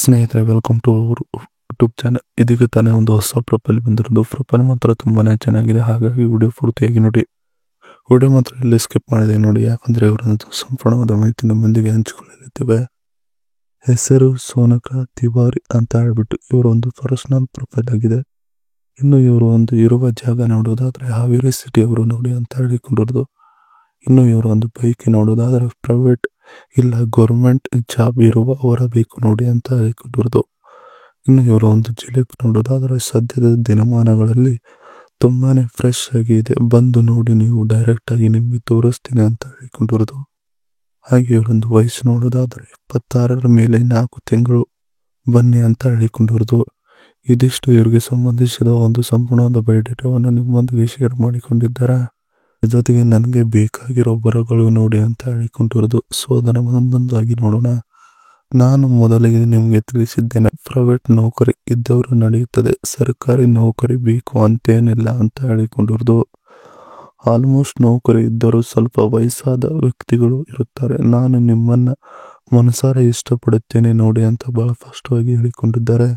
ಸ್ನೇಹಿತರೆ, welcome to our YouTube channel. ಇದೀಗ ತಾನೇ ಒಂದು ಹೊಸ ಪ್ರೊಫೈಲ್ ಬಂದಿರೋದು. ಪ್ರೊಫೈಲ್ ಮಾತ್ರ ತುಂಬಾನೇ ಚೆನ್ನಾಗಿದೆ, ಹಾಗಾಗಿ ವಿಡಿಯೋ ಪೂರ್ತಿಯಾಗಿ ನೋಡಿ. ವಿಡಿಯೋ ಮಾತ್ರ ಇಲ್ಲಿ ಸ್ಕಿಪ್ ಮಾಡಿದೆ ನೋಡಿ, ಯಾಕಂದ್ರೆ ಇವರೊಂದು ಸಂಪೂರ್ಣವಾದ ಮಾಹಿತಿ ನಮ್ಮೊಂದಿಗೆ ಹಂಚಿಕೊಳ್ಳಲಿದ್ದೇವೆ. ಹೆಸರು ಸೋನಕಾ ತಿವಾರಿ ಅಂತ ಹೇಳ್ಬಿಟ್ಟು ಇವರೊಂದು ಪರ್ಸನಲ್ ಪ್ರೊಫೈಲ್ ಆಗಿದೆ. ಇನ್ನು ಇವರು ಒಂದು ಇರುವ ಜಾಗ ನೋಡೋದಾದ್ರೆ ಹಾವೇರಿ ಸಿಟಿ ಅವರು ನೋಡಿ ಅಂತ ಹೇಳಿಕೊಂಡಿರೋದು. ಇನ್ನು ಇವರು ಒಂದು ಬೈಕ್ ನೋಡೋದಾದ್ರೆ ಪ್ರೈವೇಟ್ ಇಲ್ಲ ಗೌರ್ಮೆಂಟ್ ಜಾಬ್ ಇರುವ ಅವರ ಬೇಕು ನೋಡಿ ಅಂತ ಹೇಳಿಕೊಂಡಿರೋದು. ಇನ್ನು ಇವರು ಒಂದು ಜಿಲೇಬಿ ನೋಡೋದಾದ್ರೆ ಸದ್ಯದ ದಿನಮಾನಗಳಲ್ಲಿ ತುಂಬಾನೇ ಫ್ರೆಶ್ ಆಗಿ ಇದೆ, ಬಂದು ನೋಡಿ ನೀವು ಡೈರೆಕ್ಟ್ ಆಗಿ ನಿಮಗೆ ತೋರಿಸ್ತೀನಿ ಅಂತ ಹೇಳಿಕೊಂಡಿರೋದು. ಹಾಗೆ ಇವರೊಂದು ವಯಸ್ಸು ನೋಡೋದಾದ್ರೆ 26ರ ಮೇಲೆ 4 ತಿಂಗಳು ಬನ್ನಿ ಅಂತ ಹೇಳಿಕೊಂಡಿರೋದು. ಇದಿಷ್ಟು ಇವರಿಗೆ ಸಂಬಂಧಿಸಿದ ಒಂದು ಸಂಪೂರ್ಣವಾದ ಬಯೋಡೇಟಾವನ್ನು ನಿಮ್ಮೊಂದಿಗೆ ಶೇರ್ ಮಾಡಿಕೊಂಡಿದ್ದಾರೆ. ಜೊತೆಗೆ ನನಗೆ ಬೇಕಾಗಿರೋ ಬರಗಳು ನೋಡಿ ಅಂತ ಹೇಳಿಕೊಂಡಿರೋದು. ಸೊ ಅದನ್ನು ಒಂದೊಂದಾಗಿ ನೋಡೋಣ. ನಾನು ಮೊದಲಿಗೆ ನಿಮಗೆ ತಿಳಿಸಿದ್ದೇನೆ, ಪ್ರೈವೇಟ್ ನೌಕರಿ ಇದ್ದವರು ನಡೆಯುತ್ತದೆ, ಸರ್ಕಾರಿ ನೌಕರಿ ಬೇಕು ಅಂತೇನಿಲ್ಲ ಅಂತ ಹೇಳಿಕೊಂಡಿರೋದು. ಆಲ್ಮೋಸ್ಟ್ ನೌಕರಿ ಇದ್ದರೂ ಸ್ವಲ್ಪ ವಯಸ್ಸಾದ ವ್ಯಕ್ತಿಗಳು ಇರುತ್ತಾರೆ. ನಾನು ನಿಮ್ಮನ್ನ ಮನಸಾರ ಇಷ್ಟಪಡುತ್ತೇನೆ ನೋಡಿ ಅಂತ ಬಹಳ ಸ್ಪಷ್ಟವಾಗಿ ಹೇಳಿಕೊಂಡಿದ್ದಾರೆ.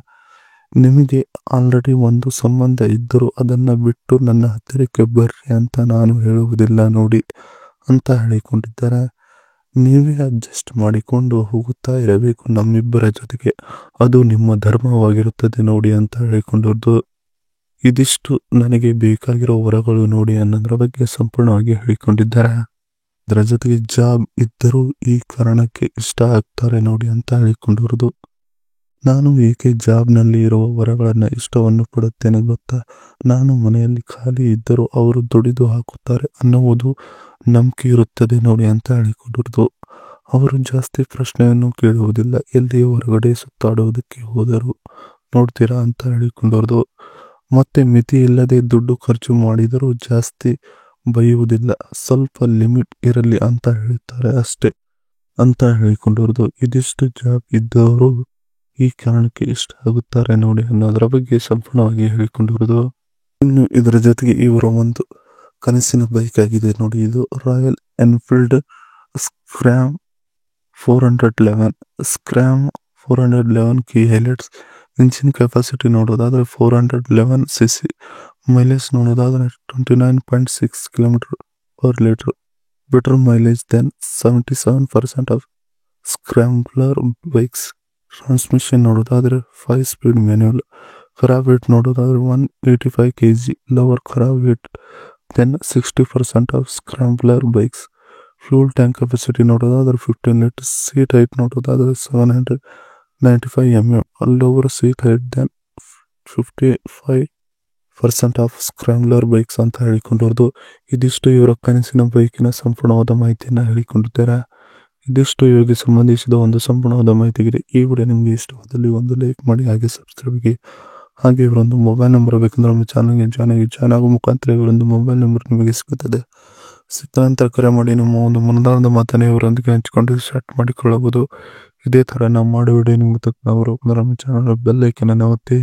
ನಿಮಗೆ ಆಲ್ರೆಡಿ ಒಂದು ಸಂಬಂಧ ಇದ್ದರೂ ಅದನ್ನ ಬಿಟ್ಟು ನನ್ನ ಹತ್ತಿರಕ್ಕೆ ಬರ್ರಿ ಅಂತ ನಾನು ಹೇಳುವುದಿಲ್ಲ ನೋಡಿ ಅಂತ ಹೇಳಿಕೊಂಡಿದ್ದಾರೆ. ನೀವೇ ಅಡ್ಜಸ್ಟ್ ಮಾಡಿಕೊಂಡು ಹೋಗುತ್ತಾ ಇರಬೇಕು ನಮ್ಮಿಬ್ಬರ ಜೊತೆಗೆ, ಅದು ನಿಮ್ಮ ಧರ್ಮವಾಗಿರುತ್ತದೆ ನೋಡಿ ಅಂತ ಹೇಳಿಕೊಂಡಿದ್ದು. ಇದಿಷ್ಟು ನನಗೆ ಬೇಕಾಗಿರೋ ವರಗಳು ನೋಡಿ ಅನ್ನೋದ್ರ ಬಗ್ಗೆ ಸಂಪೂರ್ಣವಾಗಿ ಹೇಳಿಕೊಂಡಿದ್ದಾರೆ. ಅದರ ಜೊತೆಗೆ ಜಾಬ್ ಇದ್ದರೂ ಈ ಕಾರಣಕ್ಕೆ ಇಷ್ಟ ಆಗ್ತಾರೆ ನೋಡಿ ಅಂತ ಹೇಳಿಕೊಂಡಿರೋದು. ನಾನು ಏಕೆ ಜಾಬ್ನಲ್ಲಿ ಇರುವ ವರಗಳನ್ನ ಇಷ್ಟವನ್ನು ಪಡುತ್ತೇನೆ ಗೊತ್ತಾ? ನಾನು ಮನೆಯಲ್ಲಿ ಖಾಲಿ ಇದ್ದರೂ ಅವರು ದುಡಿದು ಹಾಕುತ್ತಾರೆ ಅನ್ನುವುದು ನಂಬಿಕೆ ಇರುತ್ತದೆ ನೋಡಿ ಅಂತ ಹೇಳಿಕೊಂಡಿರೋದು. ಅವರು ಜಾಸ್ತಿ ಪ್ರಶ್ನೆಯನ್ನು ಕೇಳುವುದಿಲ್ಲ, ಎಲ್ಲಿ ಹೊರಗಡೆ ಸುತ್ತಾಡುವುದಕ್ಕೆ ಹೋದರು ನೋಡ್ತೀರಾ ಅಂತ ಹೇಳಿಕೊಂಡಿರೋದು. ಮತ್ತೆ ಮಿತಿ ಇಲ್ಲದೆ ದುಡ್ಡು ಖರ್ಚು ಮಾಡಿದರೂ ಜಾಸ್ತಿ ಬೈಯುವುದಿಲ್ಲ, ಸ್ವಲ್ಪ ಲಿಮಿಟ್ ಇರಲಿ ಅಂತ ಹೇಳ್ತಾರೆ ಅಷ್ಟೇ ಅಂತ ಹೇಳಿಕೊಂಡಿರೋದು. ಇದಿಷ್ಟು ಜಾಬ್ ಇದ್ದವರು ಈ ಕಾರಣಕ್ಕೆ ಇಷ್ಟ ಆಗುತ್ತಾರೆ ನೋಡಿ ಅನ್ನೋದರ ಬಗ್ಗೆ ಸಂಪೂರ್ಣವಾಗಿ ಹೇಳಿಕೊಂಡಿರೋದು. ಇನ್ನು ಇದರ ಜೊತೆಗೆ ಇವರ ಒಂದು ಕನಸಿನ ಬೈಕ್ ಆಗಿದೆ ನೋಡಿ, ಇದು ರಾಯಲ್ ಎನ್ಫೀಲ್ಡ್ ಸ್ಕ್ರಾಮ್ 411 ಕಿ ಹೈಲೈಟ್ಸ್. ಇಂಜಿನ್ ಕೆಪಾಸಿಟಿ ನೋಡೋದಾದ್ರೆ 411cc, ಮೈಲೇಜ್ ನೋಡೋದಾದ್ರೆ 29.6 km/L, better mileage than 77% of scrambler bikes. Transmission ನೋಡೋದಾದ್ರೆ 5 ಸ್ಪೀಡ್ ಮ್ಯಾನ್ಯುಯಲ್. ಖರಾಬ್ ವೇಟ್ ನೋಡೋದಾದ್ರೆ 185 kg, lower kerb weight than 60% of scrambler bikes. Fuel tank capacity ನೋಡೋದಾದ್ರೆ 15 litres. Seat height ನೋಡೋದಾದ್ರೆ 795 mm, lower seat height than 55% of scrambler bikes ಅಂತ ಹೇಳಿಕೊಂಡಿರೋದು. ಇದಿಷ್ಟು ಇವರ ಕನಸಿನ ಬೈಕಿನ ಸಂಪೂರ್ಣವಾದ ಮಾಹಿತಿಯನ್ನು ಹೇಳಿಕೊಂಡಿದ್ದಾರೆ. ಇದಿಷ್ಟು ಇವರಿಗೆ ಸಂಬಂಧಿಸಿದ ಒಂದು ಸಂಪೂರ್ಣವಾದ ಮಾಹಿತಿಗಿದೆ. ಈ ವಿಡಿಯೋ ನಿಮಗೆ ಇಷ್ಟವಾದಲ್ಲಿ ಒಂದು ಲೈಕ್ ಮಾಡಿ, ಹಾಗೆ ಸಬ್ಸ್ಕ್ರೈಬ್ ಆಗಿ. ಹಾಗೆ ಇವರೊಂದು ಮೊಬೈಲ್ ನಂಬರ್ ಬೇಕಂದ್ರೆ ನಮ್ಮ ಚಾನಲ್ಗೆ ಜಾಯ್ನ್ ಆಗೋ ಮುಖಾಂತರ ಇವರೊಂದು ಮೊಬೈಲ್ ನಂಬರ್ ನಿಮಗೆ ಸಿಗುತ್ತದೆ. ಸಿಕ್ಕ ನಂತರ ಕರೆ ಮಾಡಿ ನಮ್ಮ ಒಂದು ಮನದಾಳದ ಮಾತನ್ನು ಇವರೊಂದಿಗೆ ಹಂಚಿಕೊಂಡು ಸ್ಟಾರ್ಟ್ ಮಾಡಿಕೊಳ್ಳಬಹುದು. ಇದೇ ಥರ ನಾವು ಮಾಡೋ ವಿಡಿಯೋ ನಿಮಗೆ ತಕ್ಕ ಅವರು ನಮ್ಮ ಚಾನಲ್ ಬೆಲ್ ಐಕನ್ ಒತ್ತಿ.